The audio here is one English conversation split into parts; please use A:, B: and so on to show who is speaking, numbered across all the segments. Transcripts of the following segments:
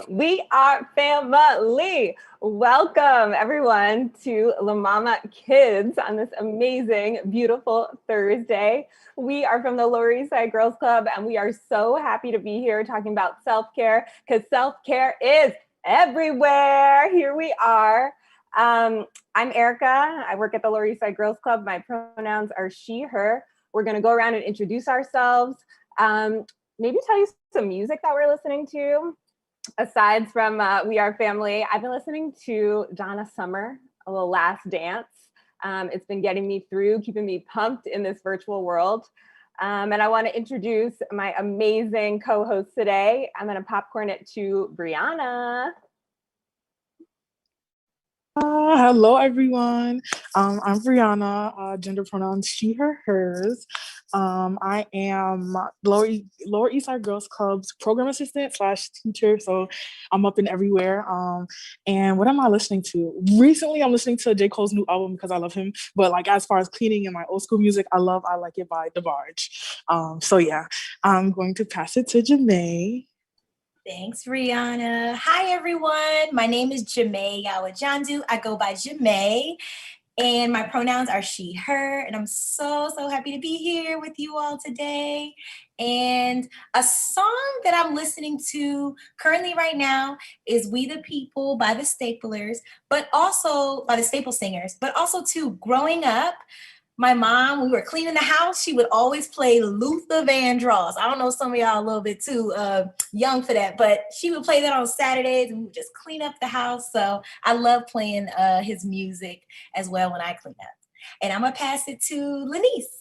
A: We are family. Welcome everyone to La Mama Kids on this amazing, beautiful Thursday. We are from the Lower Eastside Girls Club and we are so happy to be here talking about self-care because self-care is everywhere. Here we are. I'm Erikka. I work at the Lower Eastside Girls Club. My pronouns are she, her. We're gonna go around and introduce ourselves. Maybe tell you some music that we're listening to. Aside from We Are Family, I've been listening to Donna Summer, a little Last Dance. It's been getting me through, keeping me pumped in this virtual world. And I want to introduce my amazing co-host today. I'm going to popcorn it to Brianna.
B: Hello, everyone. I'm Brianna, gender pronouns she, her, hers. I am Lower Eastside Girls Club's program assistant / teacher, so I'm up and everywhere. And what am I listening to? Recently, I'm listening to J. Cole's new album because I love him. But like as far as cleaning and my old school music, I Like It by DeBarge. So yeah, I'm going to pass it to Jaimé.
C: Thanks, Brianna. Hi, everyone. My name is Jaimé Yawa Dzandu. I go by Jaimé, and my pronouns are she, her, and I'm so happy to be here with you all today. And a song that I'm listening to currently right now is We the People by the Staplers, but also by the Staple Singers, but also too, growing up, my mom, when we were cleaning the house, she would always play Luther Vandross. I don't know, some of y'all a little bit too young for that, but she would play that on Saturdays and we would just clean up the house. So I love playing his music as well when I clean up. And I'm gonna pass it to Lenice.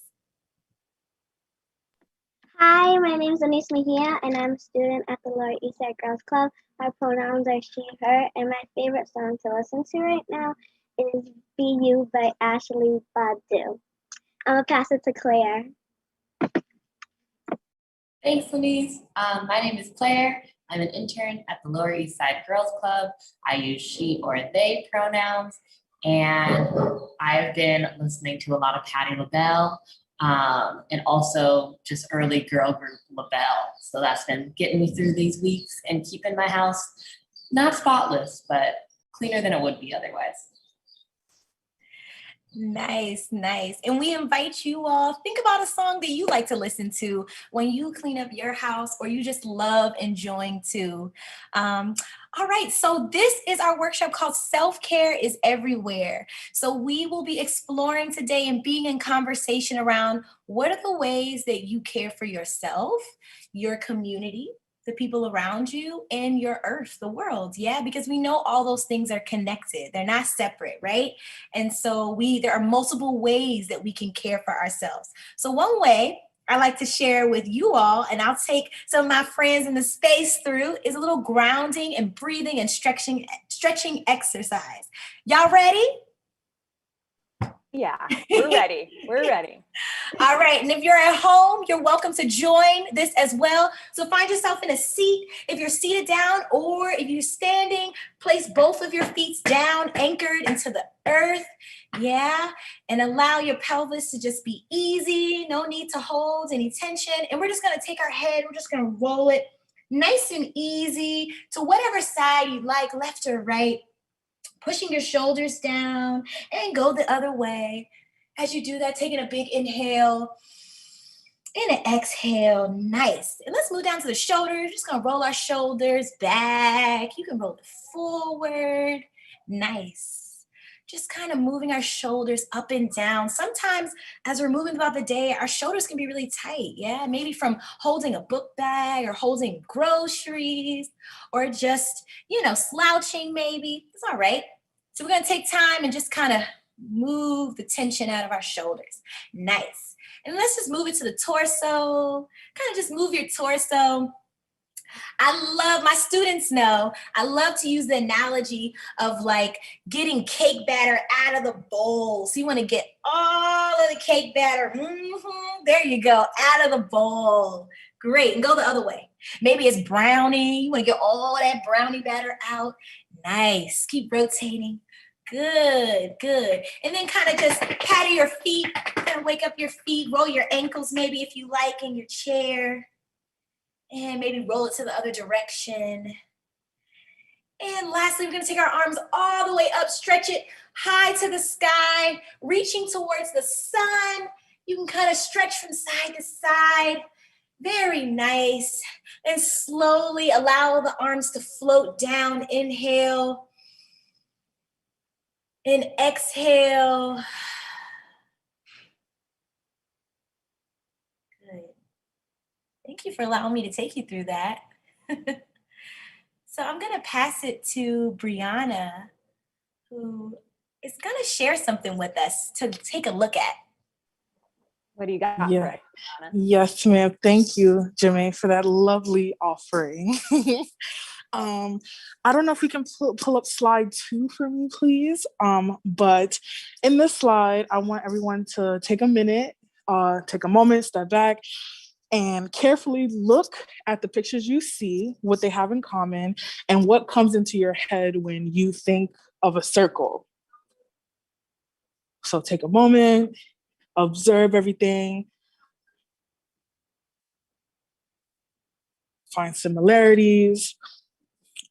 D: Hi, my name is Denise Mejia, and I'm a student at the Lower Eastside Girls Club. My pronouns are she, her, and my favorite song to listen to right now is Be You by Ashley Badu. I'm going to pass it to Claire.
E: Thanks, Denise. My name is Claire. I'm an intern at the Lower Eastside Girls Club. I use she or they pronouns, and I've been listening to a lot of Patti LaBelle. And also just early girl group LaBelle. So that's been getting me through these weeks and keeping my house not spotless, but cleaner than it would be otherwise.
C: Nice, nice. And we invite you all, think about a song that you like to listen to when you clean up your house or you just love enjoying too. All right, so this is our workshop called Self-Care is Everywhere. So we will be exploring today and being in conversation around what are the ways that you care for yourself, your community, the people around you, and your earth, the world. Yeah, because we know all those things are connected. They're not separate, right? And so there are multiple ways that we can care for ourselves. So one way I like to share with you all, and I'll take some of my friends in the space through, is a little grounding and breathing and stretching exercise. Y'all ready?
A: Yeah, we're ready. We're ready.
C: All right. And if you're at home, you're welcome to join this as well. So find yourself in a seat. If you're seated down or if you're standing, place both of your feet down, anchored into the earth. Yeah. And allow your pelvis to just be easy. No need to hold any tension. And we're just going to take our head. We're just going to roll it nice and easy to whatever side you like, left or right. Pushing your shoulders down and go the other way. As you do that, taking a big inhale and an exhale. Nice. And let's move down to the shoulders. Just gonna roll our shoulders back. You can roll it forward. Nice. Just kind of moving our shoulders up and down. Sometimes as we're moving throughout the day, our shoulders can be really tight. Yeah, maybe from holding a book bag or holding groceries or just, slouching maybe. It's all right. So we're going to take time and just kind of move the tension out of our shoulders. Nice. And let's just move it to the torso. Kind of just move your torso. My students know, I love to use the analogy of like getting cake batter out of the bowl. So you want to get all of the cake batter. There you go, out of the bowl. Great. And go the other way. Maybe it's brownie. You want to get all that brownie batter out. Nice. Keep rotating. Good, good. And then kind of just paddle your feet, kind of wake up your feet, roll your ankles maybe if you like in your chair. And maybe roll it to the other direction. And lastly, we're going to take our arms all the way up, stretch it high to the sky, reaching towards the sun. You can kind of stretch from side to side. Very nice. And slowly allow the arms to float down. Inhale. And exhale. Good. Thank you for allowing me to take you through that. So I'm going to pass it to Brianna, who is going to share something with us to take a look at.
A: What do you got for us, Brianna?
B: Yes, ma'am. Thank you, Jaimé, for that lovely offering. I don't know if we can pull up slide 2 for me, please. But in this slide, I want everyone to take a minute, take a moment, step back, and carefully look at the pictures you see, what they have in common, and what comes into your head when you think of a circle. So take a moment, observe everything, find similarities.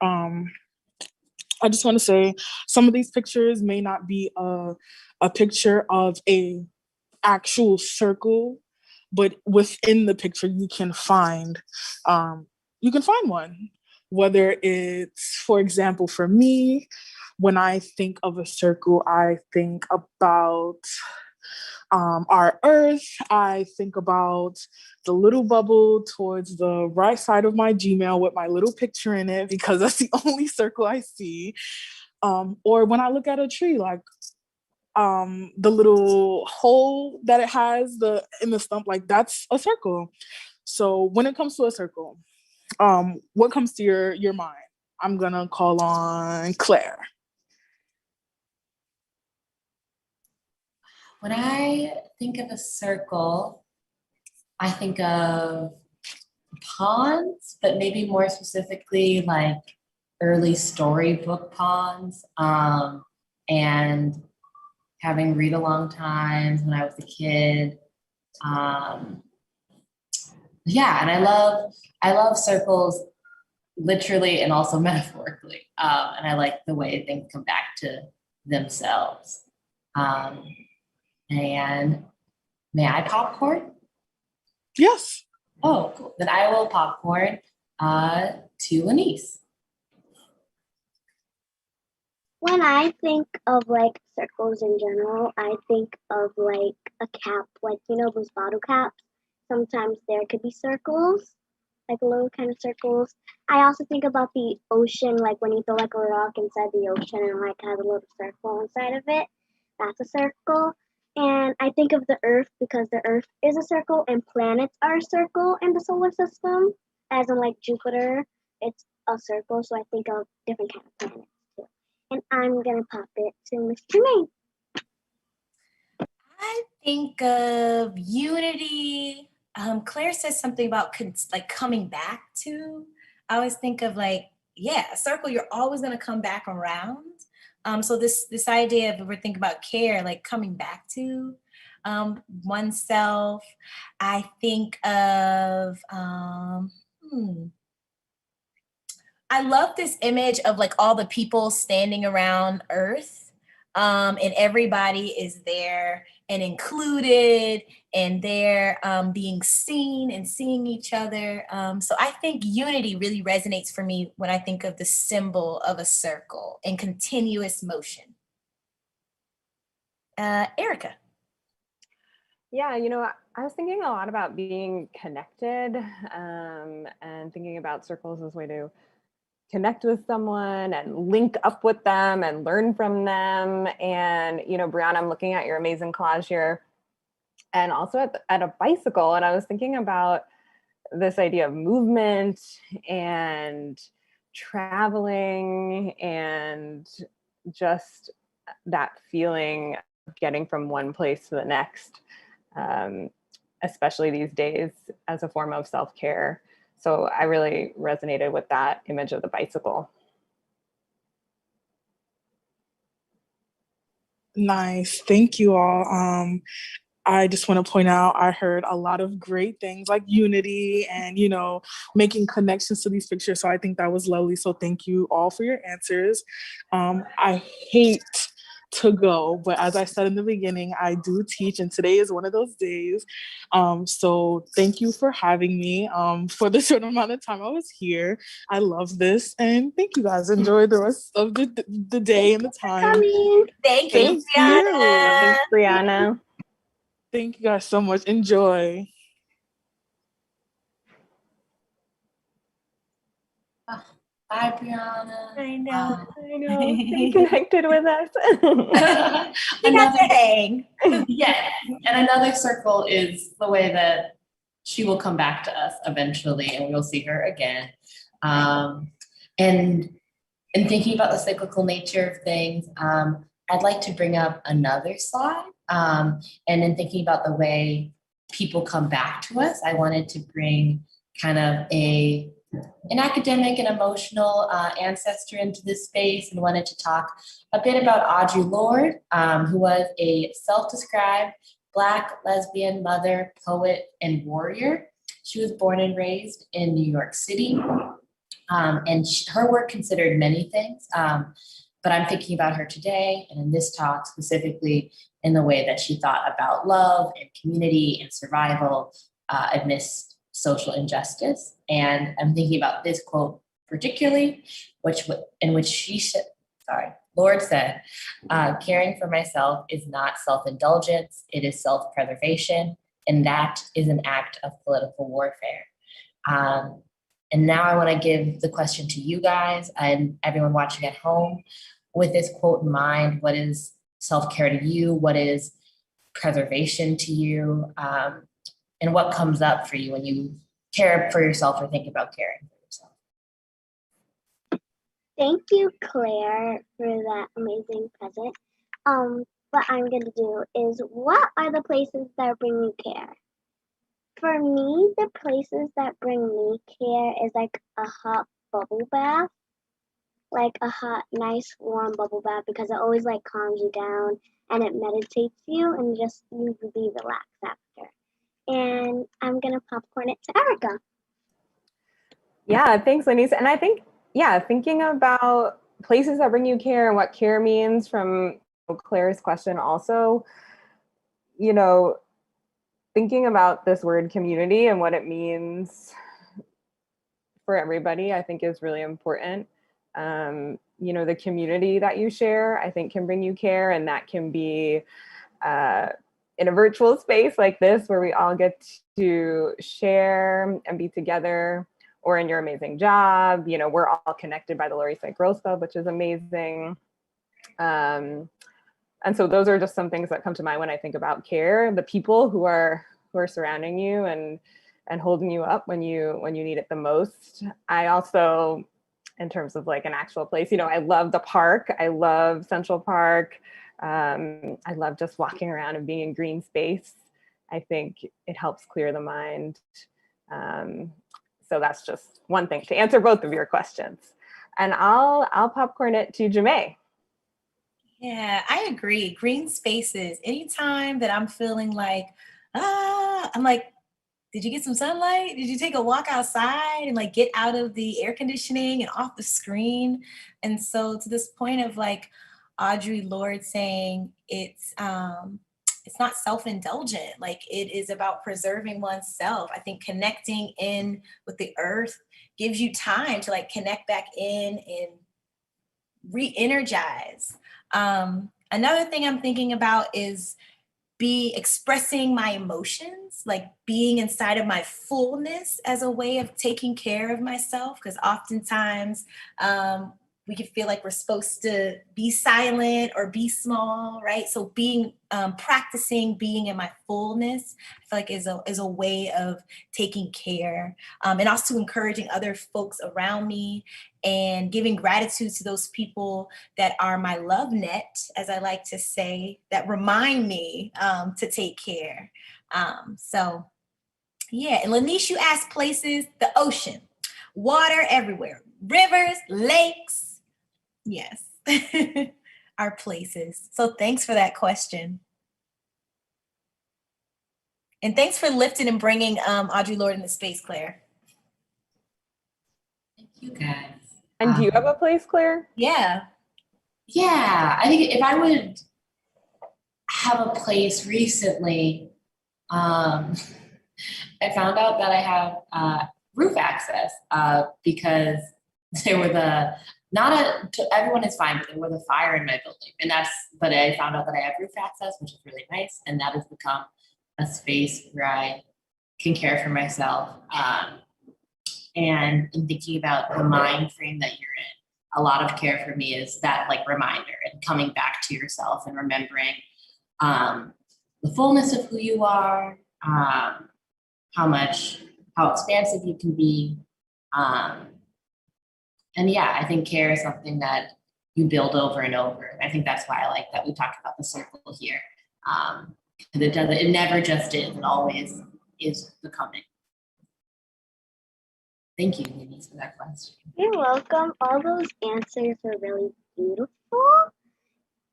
B: I just want to say some of these pictures may not be a picture of a actual circle, but within the picture you can find one. Whether it's, for example, for me, when I think of a circle, I think about our earth, I think about the little bubble towards the right side of my Gmail with my little picture in it, because that's the only circle I see. Or when I look at a tree, like the little hole that it has in the stump, like that's a circle. So when it comes to a circle, what comes to your mind? I'm gonna call on Claire.
E: When I think of a circle, I think of ponds, but maybe more specifically like early storybook ponds, and having read-along times when I was a kid. Yeah, and I love circles literally and also metaphorically. And I like the way things come back to themselves. And may I popcorn?
B: Yes.
E: Oh, cool. Then I will popcorn to a niece.
D: When I think of like circles in general, I think of like a cap, like those bottle caps. Sometimes there could be circles, like little kind of circles. I also think about the ocean, like when you throw like a rock inside the ocean and like has a little circle inside of it. That's a circle. And I think of the Earth because the Earth is a circle and planets are a circle in the solar system. As in like Jupiter, it's a circle. So I think of different kind of planets too. And I'm gonna pop it to Mr. Jaimé.
C: I think of unity. Claire says something about like coming back to. I always think of like, yeah, a circle, you're always gonna come back around. So this idea of, if we're thinking about care, like coming back to oneself. I think of, I love this image of like all the people standing around Earth, and everybody is there and included, and they're being seen and seeing each other. So I think unity really resonates for me when I think of the symbol of a circle and continuous motion. Erikka.
A: Yeah, I was thinking a lot about being connected, and thinking about circles as a way to connect with someone and link up with them and learn from them. And, Brianna, I'm looking at your amazing collage here, and also at a bicycle. And I was thinking about this idea of movement and traveling and just that feeling of getting from one place to the next, especially these days as a form of self-care. So I really resonated with that image of the bicycle.
B: Nice. Thank you all. I just want to point out, I heard a lot of great things like unity and, making connections to these pictures. So I think that was lovely. So thank you all for your answers. I hate to go, but as I said in the beginning, I do teach, and today is one of those days. So thank you for having me for the short amount of time I was here. I love this, and thank you guys. Enjoy the rest of the day and the time.
C: Thank
B: Thank
C: you, Brianna.
A: Thanks, Brianna.
B: Thank you guys so much. Enjoy.
E: Bye, Brianna.
C: I know.
A: Stay connected with us.
E: Another
C: thing.
E: Yeah, and another circle is the way that she will come back to us eventually, and we'll see her again. And in thinking about the cyclical nature of things, I'd like to bring up another slide. And in thinking about the way people come back to us, I wanted to bring kind of an academic and emotional ancestor into this space, and wanted to talk a bit about Audre Lorde, who was a self-described Black lesbian mother, poet, and warrior. She was born and raised in New York City, and her work considered many things, but I'm thinking about her today, and in this talk specifically in the way that she thought about love and community and survival amidst social injustice. And I'm thinking about this quote particularly, in which she said, Lord said, caring for myself is not self-indulgence, it is self-preservation, and that is an act of political warfare. And now I want to give the question to you guys and everyone watching at home. With this quote in mind, what is self-care to you? What is preservation to you? And what comes up for you when you care for yourself or think about caring for yourself?
D: Thank you, Claire, for that amazing present. What I'm gonna do is, what are the places that bring me care? For me, the places that bring me care is like a hot bubble bath, like a hot, nice, warm bubble bath, because it always like calms you down and it meditates you and just you really relax after. And I'm gonna popcorn it to Erikka.
A: Yeah, thanks, Lenise. And I think, yeah, thinking about places that bring you care and what care means from Claire's question also, you know, thinking about this word community and what it means for everybody, I think is really important. You know, the community that you share, I think can bring you care, and that can be in a virtual space like this where we all get to share and be together, or in your amazing job. You know, we're all connected by the Lower Eastside Girls Club, which is amazing. And so those are just some things that come to mind when I think about care, the people who are surrounding you and holding you up when you need it the most. I also, in terms of like an actual place, you know, I love the park. I love Central Park. I love just walking around and being in green space. I think it helps clear the mind. So that's just one thing to answer both of your questions. And I'll popcorn it to Jaimé.
C: Yeah, I agree. Green spaces. Anytime that I'm feeling like, I'm like, did you get some sunlight? Did you take a walk outside and like get out of the air conditioning and off the screen? And so to this point of like Audre Lorde saying it's not self-indulgent, like it is about preserving oneself. I think connecting in with the earth gives you time to like connect back in and re-energize. Another thing I'm thinking about is expressing my emotions, like being inside of my fullness as a way of taking care of myself. Because oftentimes we can feel like we're supposed to be silent or be small, right? So practicing being in my fullness, I feel like is a way of taking care, and also encouraging other folks around me and giving gratitude to those people that are my love net, as I like to say, that remind me to take care. So yeah, and Lenise, you asked places, the ocean, water everywhere, rivers, lakes. Yes, are places. So thanks for that question. And thanks for lifting and bringing Audre Lorde into space, Claire.
E: Thank you guys.
A: And do you have a place, Claire?
C: Yeah.
E: Yeah, I think if I would have a place recently, I found out that I have roof access because there was everyone is fine, but there was a fire in my building. But I found out that I have roof access, which is really nice. And that has become a space where I can care for myself. And in thinking about the mind frame that you're in, a lot of care for me is that like reminder and coming back to yourself and remembering the fullness of who you are, how expansive you can be. And yeah, I think care is something that you build over and over. I think that's why I like that we talked about the circle here. It never just is, it always is becoming. Thank you, Denise, for that question.
D: You're welcome. All those answers were really beautiful.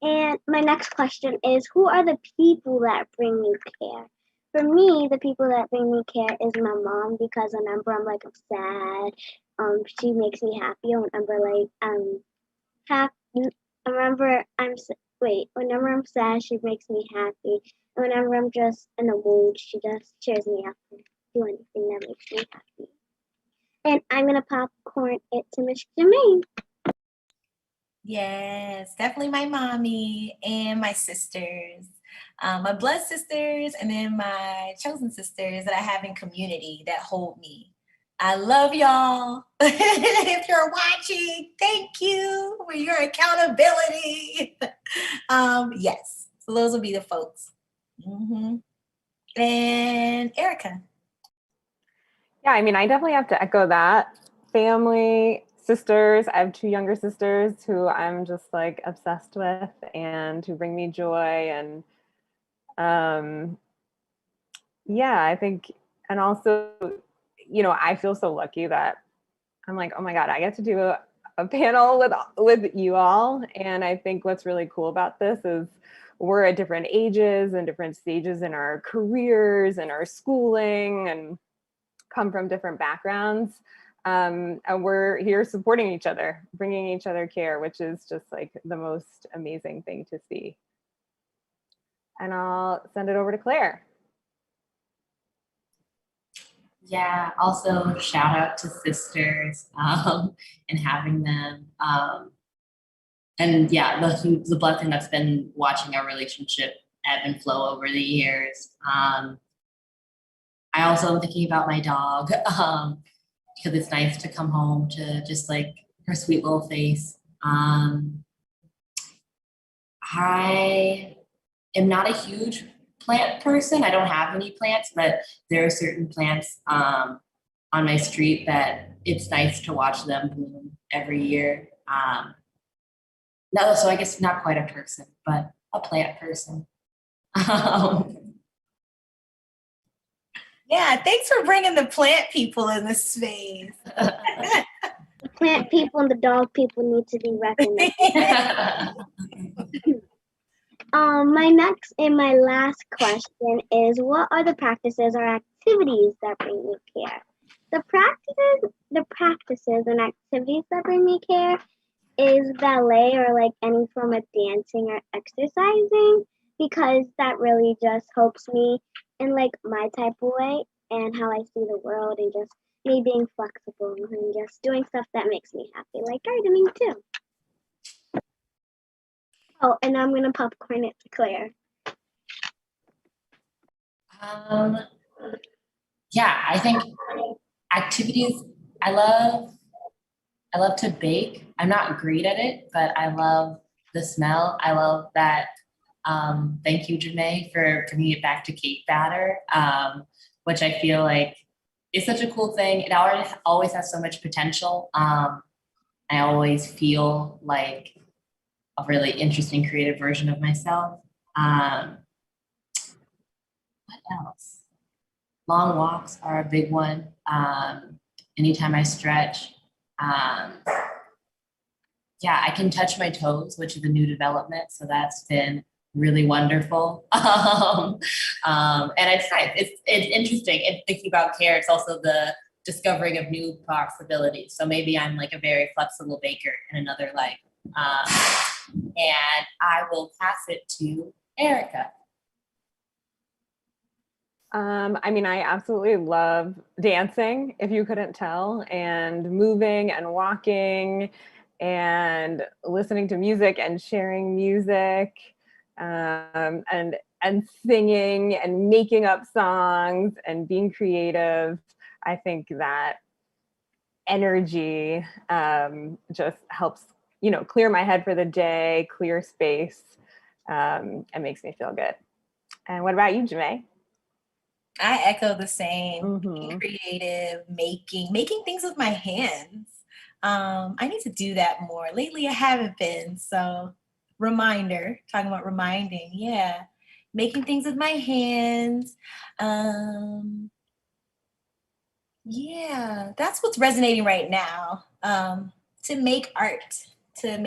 D: And my next question is, who are the people that bring you care? For me, the people that bring me care is my mom, because whenever I'm like sad, she makes me happy. Whenever like I'm happy, whenever I'm sad, she makes me happy. And whenever I'm just in a mood, she just cheers me up and do anything that makes me happy. And I'm gonna popcorn it to Miss Jaimé.
C: Yes, definitely my mommy and my sisters, my blood sisters, and then my chosen sisters that I have in community that hold me. I love y'all. If you're watching, thank you for your accountability. Yes, so those will be the folks. And Erikka.
A: Yeah, I mean, I definitely have to echo that. Family, sisters. I have two younger sisters who I'm just like obsessed with and who bring me joy. And yeah, I think, and also, I feel so lucky that I'm like, oh my God, I get to do a panel with you all. And I think what's really cool about this is we're at different ages and different stages in our careers and our schooling and come from different backgrounds. And we're here supporting each other, bringing each other care, which is just like the most amazing thing to see. And I'll send it over to Claire.
E: Yeah, also shout out to sisters and having them. And yeah, the blessing that's been watching our relationship ebb and flow over the years. I also am thinking about my dog because it's nice to come home to just like her sweet little face. I am not a huge plant person. I don't have any plants, but there are certain plants on my street that it's nice to watch them bloom every year. No, so I guess not quite a person, but a plant person.
C: Yeah, thanks for bringing the plant people in this space.
D: The plant people and the dog people need to be recognized. My next and my last question is, what are the practices or activities that bring me care? The practices and activities that bring me care is ballet or like any form of dancing or exercising, because that really just helps me in like my type of way and how I see the world, and just me being flexible and just doing stuff that makes me happy, like gardening too. Oh, and I'm gonna popcorn it to Claire.
E: Yeah, I think activities, I love to bake. I'm not great at it, but I love the smell. I love that. Thank you, Jaimé, for bringing it back to cake batter, which I feel like is such a cool thing. It always has so much potential. I always feel like a really interesting creative version of myself. What else? Long walks are a big one. Anytime I stretch. Yeah, I can touch my toes, which is a new development. So that's been really wonderful. And it's nice. It's interesting. And thinking about care, it's also the discovering of new possibilities. So maybe I'm like a very flexible baker in another life. And I will pass it to Erikka.
A: I mean, I absolutely love dancing, if you couldn't tell, and moving and walking and listening to music and sharing music, and singing and making up songs and being creative. I think that energy just helps, clear my head for the day, clear space, and makes me feel good. And what about you, Jaimé?
C: I echo the same. Being creative, making things with my hands. I need to do that more. Lately, I haven't been. So, talking about reminding, yeah, making things with my hands. Yeah, that's what's resonating right now. To make art, to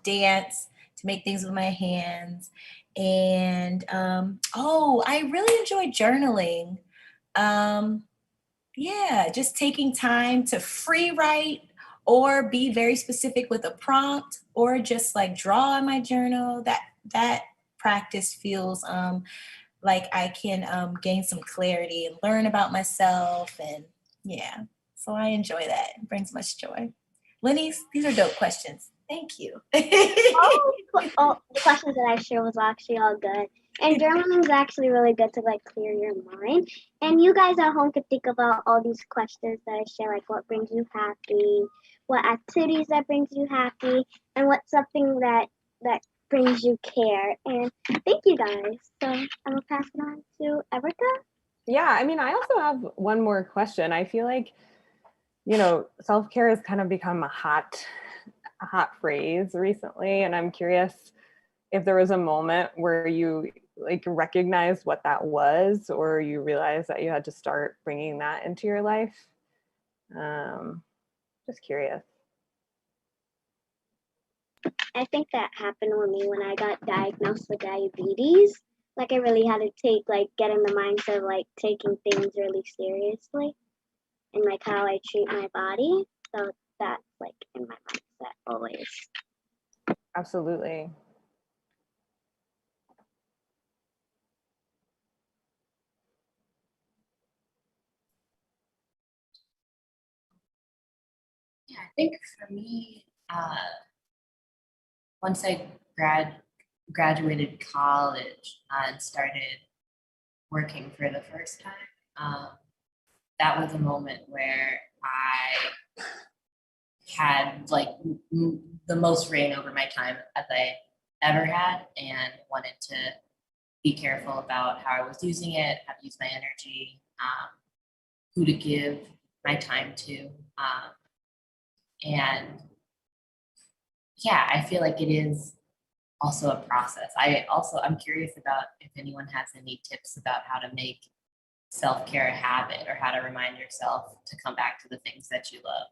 C: dance, to make things with my hands. And I really enjoy journaling. Yeah, just taking time to free write or be very specific with a prompt, or just like draw in my journal. That practice feels like I can gain some clarity and learn about myself. And yeah, so I enjoy that. It brings much joy. Lenny's, these are dope questions. Thank you.
D: All the questions that I shared was actually all good. And journaling is actually really good to like clear your mind. And you guys at home could think about all these questions that I share, like what brings you happy, what activities that brings you happy, and what's something that brings you care. And thank you guys. So I'm gonna pass it on to Erikka.
A: Yeah, I mean, I also have one more question. I feel like, self-care has kind of become a hot phrase recently, and I'm curious if there was a moment where you like recognized what that was, or you realized that you had to start bringing that into your life. Just curious.
D: I think that happened with me when I got diagnosed with diabetes. Like I really had to get in the mindset of like taking things really seriously and like how I treat my body. So that's like in my mindset always.
A: Absolutely.
E: Yeah, I think for me, once I graduated college and started working for the first time, that was a moment where I had like the most reign over my time as I ever had, and wanted to be careful about how I was using it, how to use my energy, who to give my time to. And yeah, I feel like it is also a process. I'm curious about if anyone has any tips about how to make self-care a habit, or how to remind yourself to come back to the things that you love.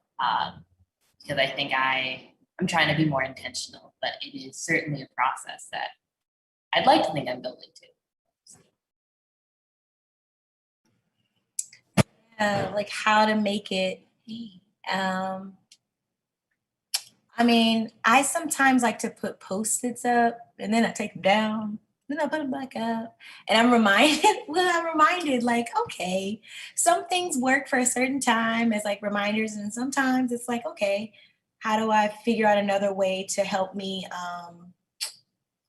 E: Because I think I'm trying to be more intentional, but it is certainly a process that I'd like to think I'm building to.
C: Like how to make it. I mean, I sometimes like to put Post-its up and then I take them down, then I put them back up. And I'm reminded like, okay, some things work for a certain time as like reminders. And sometimes it's like, okay, how do I figure out another way to help me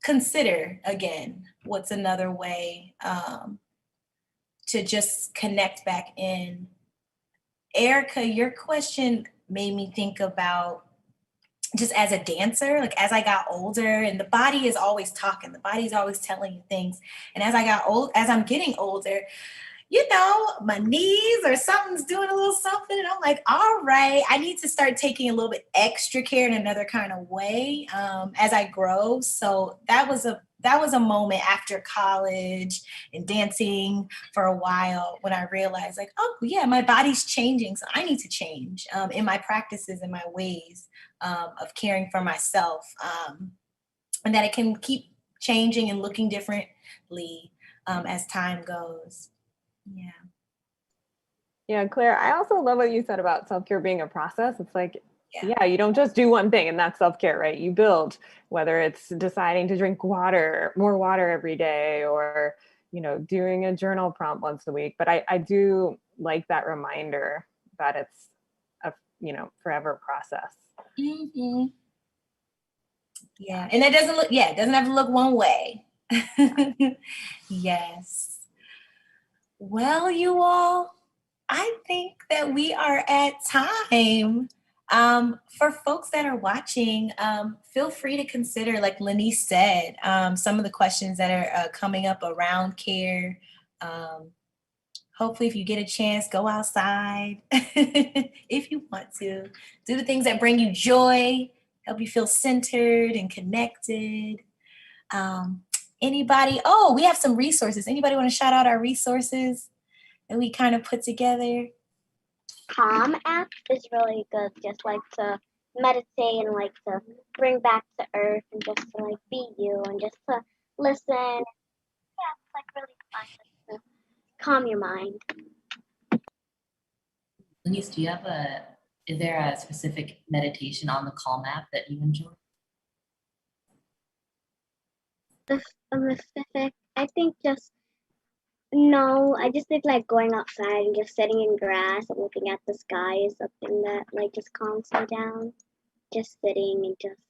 C: consider again, what's another way to just connect back in. Erikka, your question made me think about just as a dancer, like as I got older, and the body is always talking, the body's always telling you things. And as I'm getting older, my knees or something's doing a little something. And I'm like, all right, I need to start taking a little bit extra care in another kind of way as I grow. So that was a moment after college and dancing for a while when I realized like, oh yeah, my body's changing. So I need to change in my practices and my ways of caring for myself, and that it can keep changing and looking differently as time goes. Yeah.
A: Yeah, Claire, I also love what you said about self-care being a process. It's like, yeah, you don't just do one thing and that's self-care, right? You build, whether it's deciding to drink more water every day, or, doing a journal prompt once a week. But I do like that reminder that it's a, forever process.
C: Mm-hmm. Yeah. And it doesn't have to look one way. Yes. Well, you all, I think that we are at time. For folks that are watching, feel free to consider, like Lenise said, some of the questions that are coming up around care. Hopefully, if you get a chance, go outside if you want to. Do the things that bring you joy, help you feel centered and connected. Anybody? Oh, we have some resources. Anybody want to shout out our resources that we kind of put together?
D: Calm app is really good, just like to meditate and like to bring back to earth and just to like be you and just to listen. Yeah, it's like really fun just to calm your mind.
E: Denise, is there a specific meditation on the Calm app that you enjoy?
D: A specific, I think no, I just think like going outside and just sitting in grass and looking at the sky is something that like just calms me down. Just sitting and just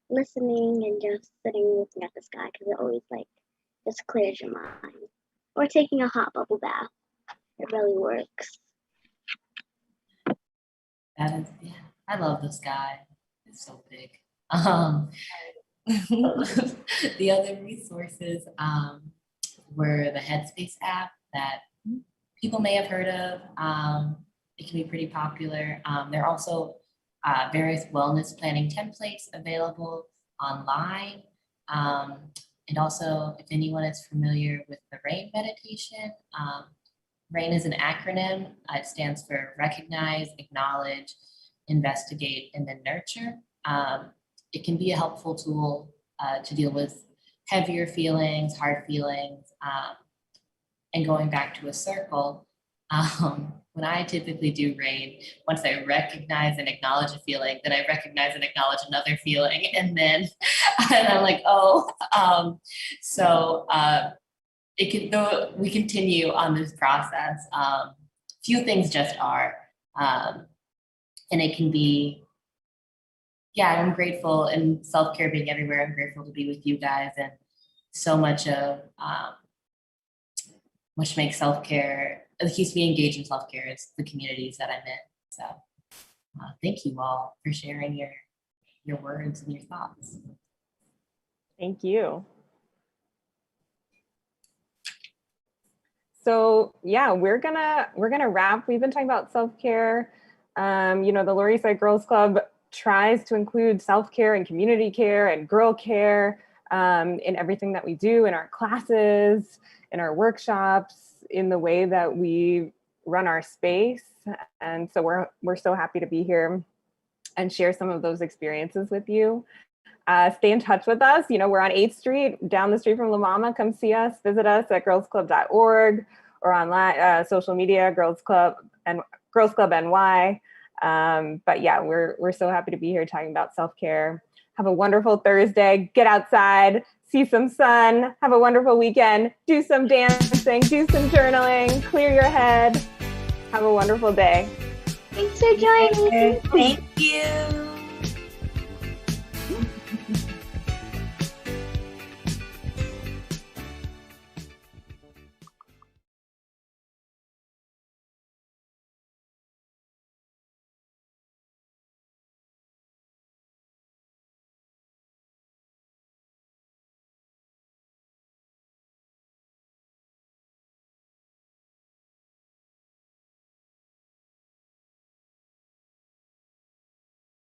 D: listening and just sitting looking at the sky because it always like just clears your mind. Or taking a hot bubble bath. It really works.
E: That is, yeah, I love the sky. It's so big. The other resources were the Headspace app that people may have heard of. It can be pretty popular. There are also various wellness planning templates available online. And also, if anyone is familiar with the RAIN meditation, RAIN is an acronym. It stands for Recognize, Acknowledge, Investigate, and then Nurture. It can be a helpful tool to deal with heavier feelings, hard feelings, and going back to a circle. When I typically do RAIN, once I recognize and acknowledge a feeling, then I recognize and acknowledge another feeling, and then and I'm like, oh, it can, though we continue on this process. Few things just are, and it can be. Yeah, I'm grateful, and self-care being everywhere. I'm grateful to be with you guys, and so much of which makes self-care, it keeps me engaged in self-care, is the communities that I'm in. So thank you all for sharing your words and your thoughts.
A: Thank you. So yeah, we're gonna wrap. We've been talking about self-care. You know, the Lower Eastside Girls Club tries to include self-care and community care and girl care in everything that we do, in our classes, in our workshops, in the way that we run our space. And so we're so happy to be here and share some of those experiences with you. Stay in touch with us. You know, we're on 8th Street, down the street from MaMa. Come see us, visit us at girlsclub.org or online, social media, Girls Club NY. But yeah, we're so happy to be here talking about self-care. Have a wonderful Thursday. Get outside, see some sun, have a wonderful weekend, do some dancing, do some journaling, clear your head. Have a wonderful day.
D: Thanks for joining.
C: Thank you.